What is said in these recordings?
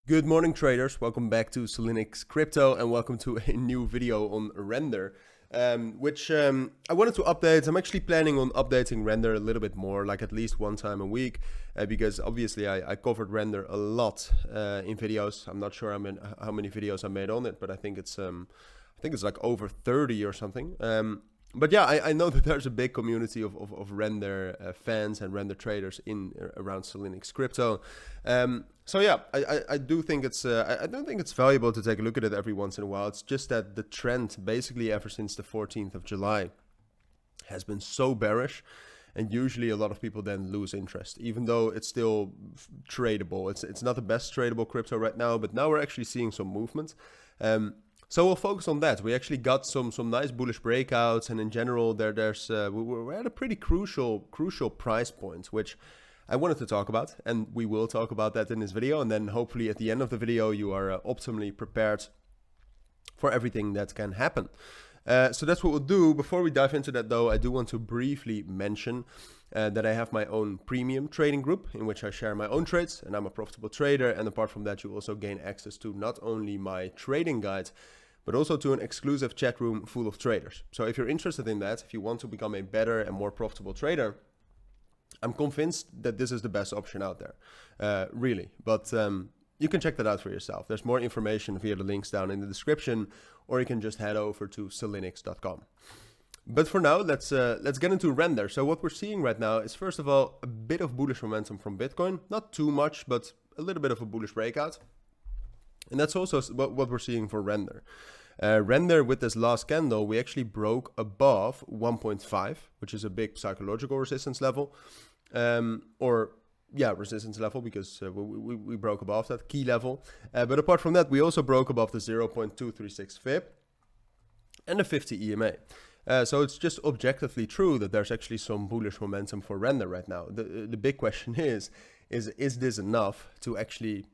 Good morning, traders. Welcome back to Cilinix Crypto and welcome to a new video on Rndr, which I wanted to update. I'm actually planning on updating Rndr a little bit more, like at least one time a week, because obviously I covered Rndr a lot in videos. I'm not sure how many videos I made on it, but I think it's like over 30 or something. But yeah, I know that there's a big community of Rndr fans and Rndr traders around Cilinix Crypto. So yeah, I do think it's I don't think it's valuable to take a look at it every once in a while. It's just that the trend, basically ever since the 14th of July, has been so bearish, and usually a lot of people then lose interest, even though it's still tradable. It's not the best tradable crypto right now, but now we're actually seeing some movement. So we'll focus on that. We actually got some nice bullish breakouts, and in general, we're at a pretty crucial price point, which I wanted to talk about, and we will talk about that in this video. And then hopefully at the end of the video, you are optimally prepared for everything that can happen. So that's what we'll do. Before we dive into that, though, I do want to briefly mention that I have my own premium trading group in which I share my own trades, and I'm a profitable trader. And apart from that, you also gain access to not only my trading guide, but also to an exclusive chat room full of traders. So if you're interested in that, if you want to become a better and more profitable trader, I'm convinced that this is the best option out there, really. But you can check that out for yourself. There's more information via the links down in the description, or you can just head over to cilinix.com. But for now, let's get into Rndr. So what we're seeing right now is, first of all, a bit of bullish momentum from Bitcoin. Not too much, but a little bit of a bullish breakout. And that's also what we're seeing for Rndr. Rndr, with this last candle, we actually broke above 1.5, which is a big psychological resistance level. Resistance level, because we broke above that key level. But apart from that, we also broke above the 0.236 fib and the 50 EMA. So it's just objectively true that there's actually some bullish momentum for Rndr right now. The big question is this enough to actually,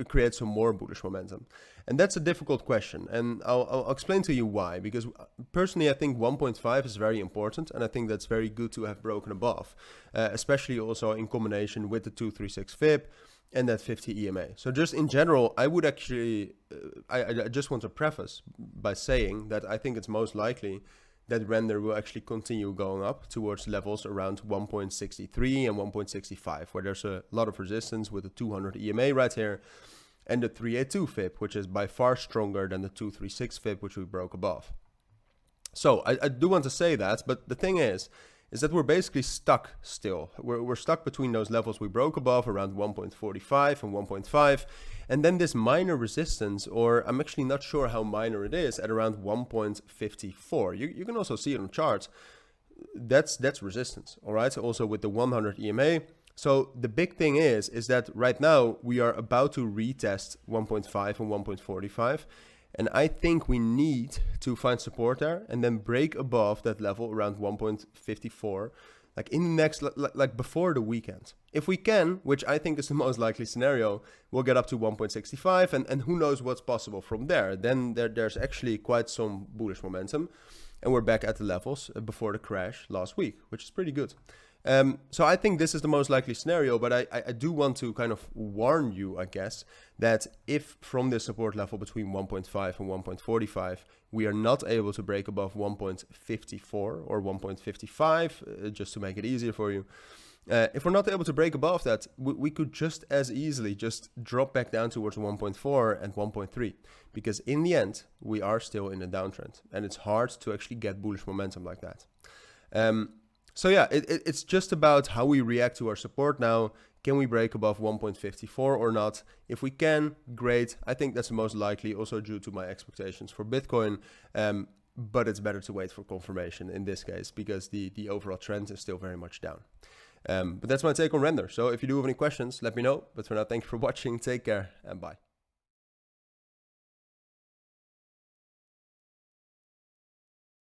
create some more bullish momentum? And that's a difficult question, and I'll explain to you why. Because personally, I think 1.5 is very important, and I think that's very good to have broken above, especially also in combination with the 236 fib and that 50 EMA. So just in general, I would actually, I just want to preface by saying that I think it's most likely that Rndr will actually continue going up towards levels around 1.63 and 1.65, where there's a lot of resistance with the 200 EMA right here, and the 382 fib, which is by far stronger than the 236 fib, which we broke above. So I do want to say that, but the thing is that we're basically stuck still. We're stuck between those levels we broke above, around 1.45 and 1.5, and then this minor resistance, or I'm actually not sure how minor it is, at around 1.54. You can also see it on charts. That's resistance, all right? Also with the 100 EMA. So the big thing is that right now we are about to retest 1.5 and 1.45. And I think we need to find support there and then break above that level around 1.54, like in the next, like before the weekend. If we can, which I think is the most likely scenario, we'll get up to 1.65, and who knows what's possible from there. Then there's actually quite some bullish momentum, and we're back at the levels before the crash last week, which is pretty good. So I think this is the most likely scenario, but I do want to kind of warn you, I guess, that if from this support level between 1.5 and 1.45, we are not able to break above 1.54 or 1.55, just to make it easier for you, if we're not able to break above that, we could just as easily just drop back down towards 1.4 and 1.3, because in the end, we are still in a downtrend, and it's hard to actually get bullish momentum like that. So yeah, it's just about how we react to our support now. Can we break above 1.54 or not? If we can, great. I think that's the most likely, also due to my expectations for Bitcoin. But it's better to wait for confirmation in this case, because the overall trend is still very much down. But that's my take on Rndr. So if you do have any questions, let me know. But for now, thank you for watching. Take care and bye.